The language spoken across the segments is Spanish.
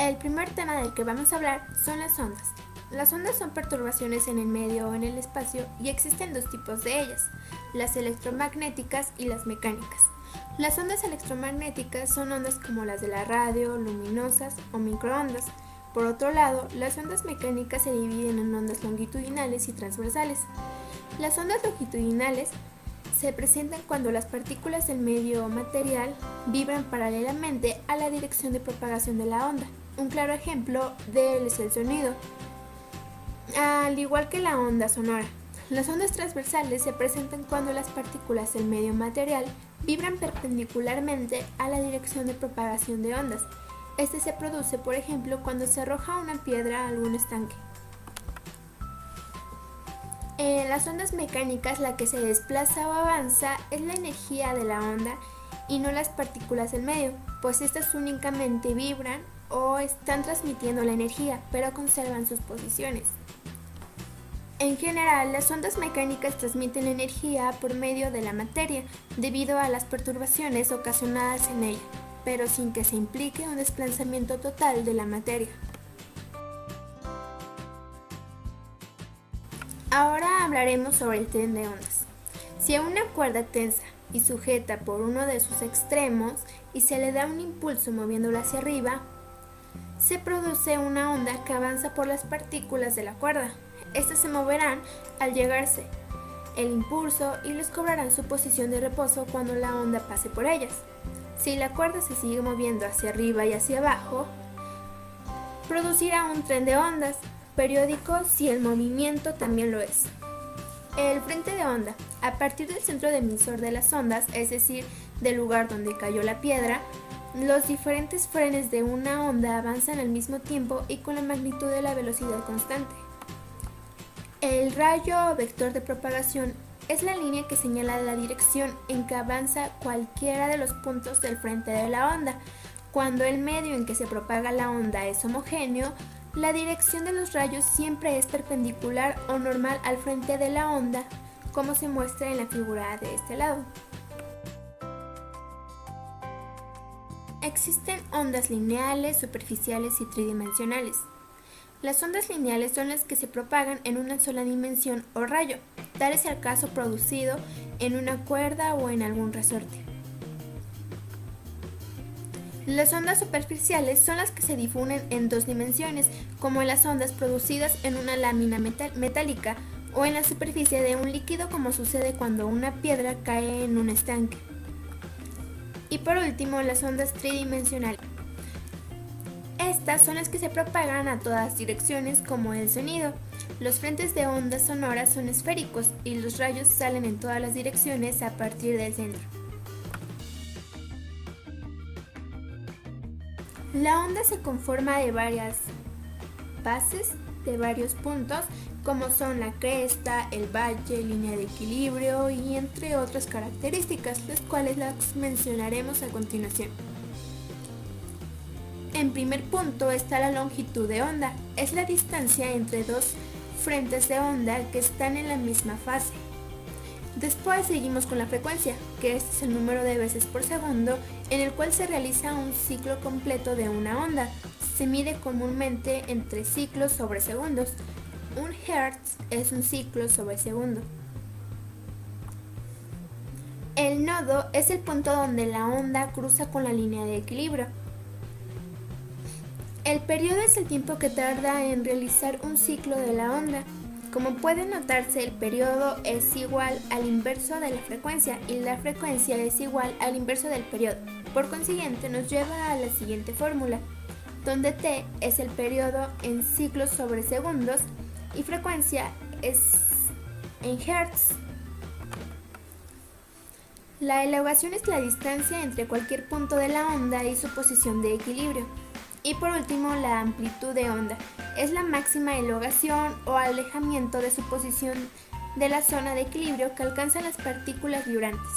El primer tema del que vamos a hablar son las ondas. Las ondas son perturbaciones en el medio o en el espacio y existen dos tipos de ellas, las electromagnéticas y las mecánicas. Las ondas electromagnéticas son ondas como las de la radio, luminosas o microondas. Por otro lado, las ondas mecánicas se dividen en ondas longitudinales y transversales. Las ondas longitudinales se presentan cuando las partículas del medio material vibran paralelamente a la dirección de propagación de la onda. Un claro ejemplo de él es el sonido, al igual que la onda sonora. Las ondas transversales se presentan cuando las partículas del medio material vibran perpendicularmente a la dirección de propagación de ondas. Este se produce, por ejemplo, cuando se arroja una piedra a algún estanque. En las ondas mecánicas, la que se desplaza o avanza es la energía de la onda y no las partículas del medio, pues estas únicamente vibran o están transmitiendo la energía, pero conservan sus posiciones. En general, las ondas mecánicas transmiten energía por medio de la materia, debido a las perturbaciones ocasionadas en ella, pero sin que se implique un desplazamiento total de la materia. Ahora hablaremos sobre el tren de ondas. Si a una cuerda tensa y sujeta por uno de sus extremos y se le da un impulso moviéndola hacia arriba, se produce una onda que avanza por las partículas de la cuerda. Estas se moverán al llegarse el impulso y les cobrarán su posición de reposo cuando la onda pase por ellas. Si la cuerda se sigue moviendo hacia arriba y hacia abajo, producirá un tren de ondas periódico si el movimiento también lo es. El frente de onda, a partir del centro emisor de las ondas, es decir, del lugar donde cayó la piedra, los diferentes frenes de una onda avanzan al mismo tiempo y con la magnitud de la velocidad constante. El rayo o vector de propagación es la línea que señala la dirección en que avanza cualquiera de los puntos del frente de la onda. Cuando el medio en que se propaga la onda es homogéneo, la dirección de los rayos siempre es perpendicular o normal al frente de la onda, como se muestra en la figura de este lado. Existen ondas lineales, superficiales y tridimensionales. Las ondas lineales son las que se propagan en una sola dimensión o rayo, tal es el caso producido en una cuerda o en algún resorte. Las ondas superficiales son las que se difunden en dos dimensiones, como las ondas producidas en una lámina metálica o en la superficie de un líquido, como sucede cuando una piedra cae en un estanque. Y por último, las ondas tridimensionales. Estas son las que se propagan a todas direcciones, como el sonido. Los frentes de ondas sonoras son esféricos y los rayos salen en todas las direcciones a partir del centro. La onda se conforma de varias bases, de varios puntos, como son la cresta, el valle, línea de equilibrio y entre otras características, las cuales las mencionaremos a continuación. En primer punto está la longitud de onda, es la distancia entre dos frentes de onda que están en la misma fase. Después seguimos con la frecuencia, que este es el número de veces por segundo en el cual se realiza un ciclo completo de una onda. Se mide comúnmente entre ciclos sobre segundos. Un hertz es un ciclo sobre segundo. El nodo es el punto donde la onda cruza con la línea de equilibrio. El periodo es el tiempo que tarda en realizar un ciclo de la onda. Como puede notarse, el periodo es igual al inverso de la frecuencia y la frecuencia es igual al inverso del periodo. Por consiguiente, nos lleva a la siguiente fórmula, donde t es el periodo en ciclos sobre segundos y frecuencia es en hertz. La elevación es la distancia entre cualquier punto de la onda y su posición de equilibrio. Y por último, la amplitud de onda es la máxima elongación o alejamiento de su posición de la zona de equilibrio que alcanzan las partículas vibrantes.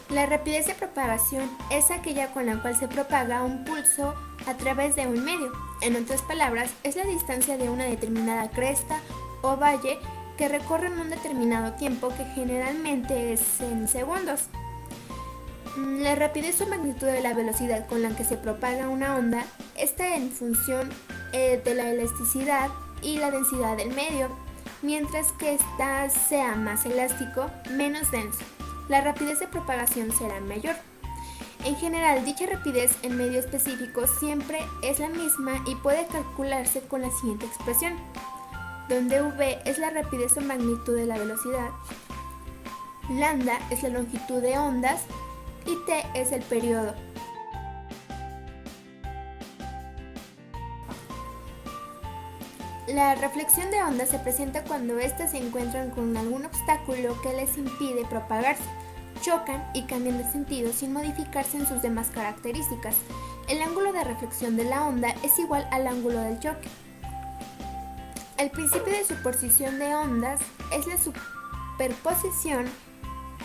La rapidez de propagación es aquella con la cual se propaga un pulso a través de un medio. En otras palabras, es la distancia de una determinada cresta o valle que recorre en un determinado tiempo, que generalmente es en segundos. La rapidez o magnitud de la velocidad con la que se propaga una onda está en función de la elasticidad y la densidad del medio. Mientras que ésta sea más elástico, menos denso, la rapidez de propagación será mayor. En general, dicha rapidez en medio específico siempre es la misma y puede calcularse con la siguiente expresión, donde v es la rapidez o magnitud de la velocidad, lambda es la longitud de ondas y t es el periodo. La reflexión de ondas se presenta cuando éstas se encuentran con algún obstáculo que les impide propagarse, chocan y cambian de sentido sin modificarse en sus demás características. El ángulo de reflexión de la onda es igual al ángulo del choque. El principio de superposición de ondas es la superposición,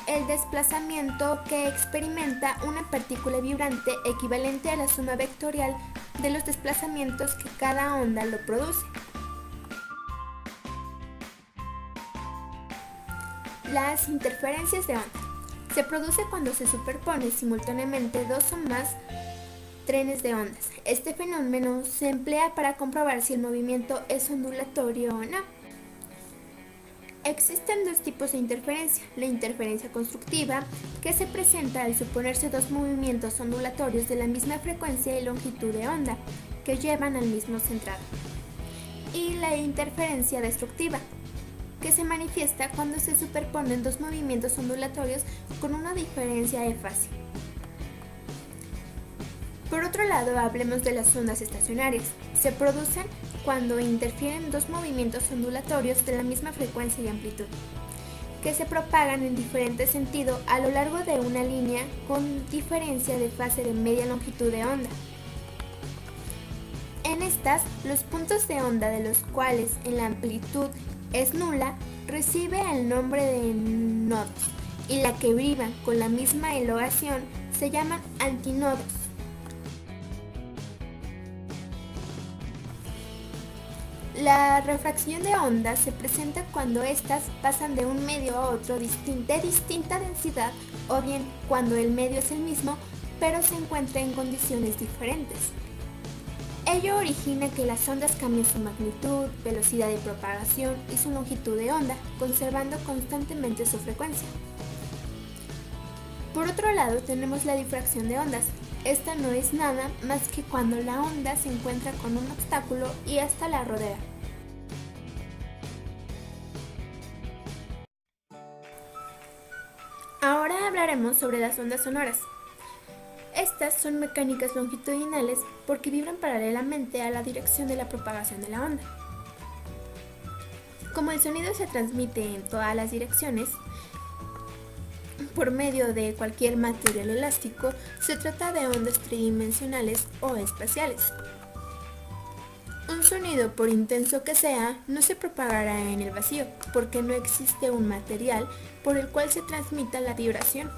el desplazamiento que experimenta una partícula vibrante equivalente a la suma vectorial de los desplazamientos que cada onda lo produce. Las interferencias de onda se produce cuando se superponen simultáneamente dos o más trenes de ondas. Este fenómeno se emplea para comprobar si el movimiento es ondulatorio o no. Existen dos tipos de interferencia: la interferencia constructiva, que se presenta al suponerse dos movimientos ondulatorios de la misma frecuencia y longitud de onda, que llevan al mismo centrado, y la interferencia destructiva, que se manifiesta cuando se superponen dos movimientos ondulatorios con una diferencia de fase. Por otro lado, hablemos de las ondas estacionarias. Se producen cuando interfieren dos movimientos ondulatorios de la misma frecuencia y amplitud, que se propagan en diferente sentido a lo largo de una línea con diferencia de fase de media longitud de onda. En estas, los puntos de onda de los cuales en la amplitud es nula recibe el nombre de nodos, y la que vibran con la misma elongación se llaman antinodos. La refracción de ondas se presenta cuando éstas pasan de un medio a otro de distinta densidad, o bien cuando el medio es el mismo pero se encuentra en condiciones diferentes. Ello origina que las ondas cambien su magnitud, velocidad de propagación y su longitud de onda, conservando constantemente su frecuencia. Por otro lado, tenemos la difracción de ondas. Esta no es nada más que cuando la onda se encuentra con un obstáculo y ésta la rodea. Ahora hablaremos sobre las ondas sonoras. Estas son mecánicas longitudinales porque vibran paralelamente a la dirección de la propagación de la onda. Como el sonido se transmite en todas las direcciones, por medio de cualquier material elástico, se trata de ondas tridimensionales o espaciales. Un sonido, por intenso que sea, no se propagará en el vacío, porque no existe un material por el cual se transmita la vibración.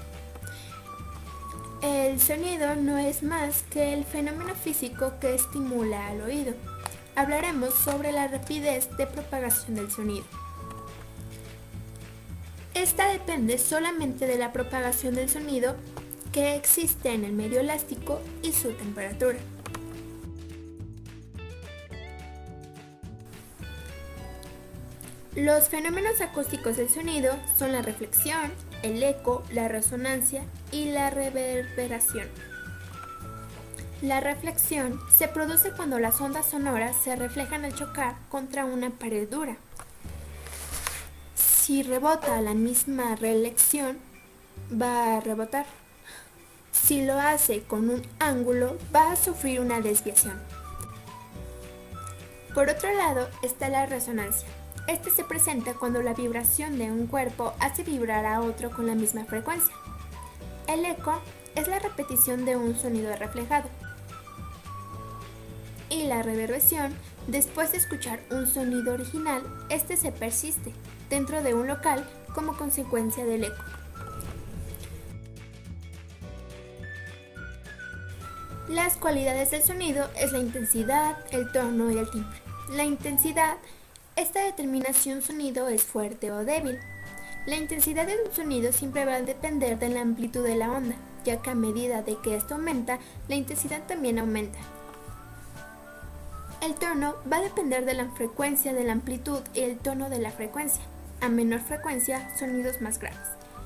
El sonido no es más que el fenómeno físico que estimula al oído. Hablaremos sobre la rapidez de propagación del sonido. Esta depende solamente de la propagación del sonido que existe en el medio elástico y su temperatura. Los fenómenos acústicos del sonido son la reflexión, el eco, la resonancia y la reverberación. La reflexión se produce cuando las ondas sonoras se reflejan al chocar contra una pared dura. Si rebota a la misma reflexión, va a rebotar. Si lo hace con un ángulo, va a sufrir una desviación. Por otro lado está la resonancia. Este se presenta cuando la vibración de un cuerpo hace vibrar a otro con la misma frecuencia. El eco es la repetición de un sonido reflejado. Y la reverberación, después de escuchar un sonido original, este se persiste dentro de un local como consecuencia del eco. Las cualidades del sonido es la intensidad, el tono y el timbre. La intensidad, esta determina si un sonido es fuerte o débil. La intensidad de un sonido siempre va a depender de la amplitud de la onda, ya que a medida de que esto aumenta, la intensidad también aumenta. El tono va a depender de la frecuencia de la amplitud y el tono de la frecuencia. A menor frecuencia, sonidos más graves.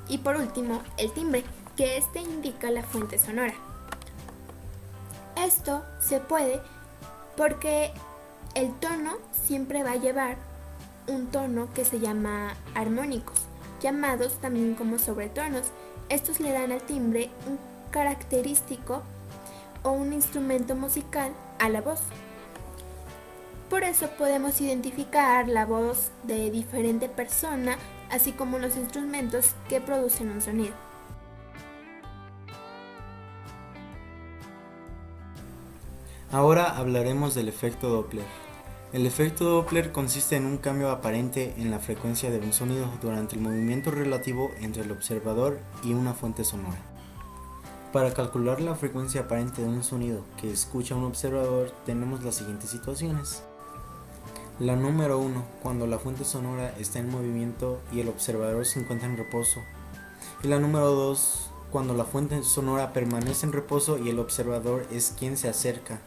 Y por último, el timbre, que este indica la fuente sonora. Esto se puede porque el tono siempre va a llevar un tono que se llama armónicos, llamados también como sobretonos. Estos le dan al timbre un característico o un instrumento musical a la voz. Por eso podemos identificar la voz de diferente persona, así como los instrumentos que producen un sonido. Ahora hablaremos del efecto Doppler. El efecto Doppler consiste en un cambio aparente en la frecuencia de un sonido durante el movimiento relativo entre el observador y una fuente sonora. Para calcular la frecuencia aparente de un sonido que escucha un observador tenemos las siguientes situaciones. La número 1, cuando la fuente sonora está en movimiento y el observador se encuentra en reposo. Y la número 2, cuando la fuente sonora permanece en reposo y el observador es quien se acerca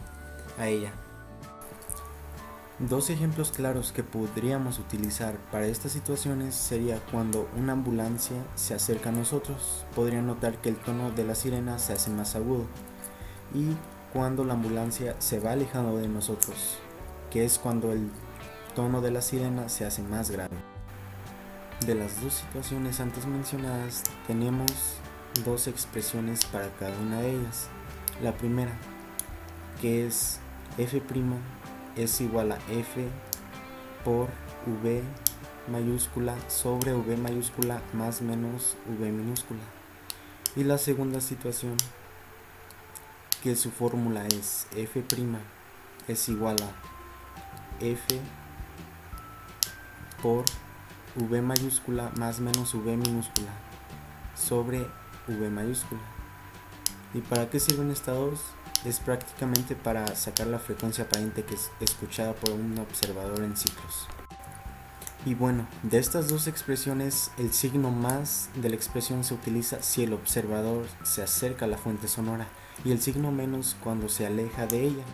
a ella. Dos ejemplos claros que podríamos utilizar para estas situaciones sería cuando una ambulancia se acerca a nosotros, podrían notar que el tono de la sirena se hace más agudo, y cuando la ambulancia se va alejando de nosotros, que es cuando el tono de la sirena se hace más grave. De las dos situaciones antes mencionadas tenemos dos expresiones para cada una de ellas. La primera, que es F' es igual a F por V mayúscula sobre V mayúscula más menos V minúscula. Y la segunda situación, que su fórmula es F' es igual a F por V mayúscula más menos V minúscula sobre V mayúscula. ¿Y para qué sirven estas dos? Es prácticamente para sacar la frecuencia aparente que es escuchada por un observador en ciclos. Y bueno, de estas dos expresiones, el signo más de la expresión se utiliza si el observador se acerca a la fuente sonora y el signo menos cuando se aleja de ella.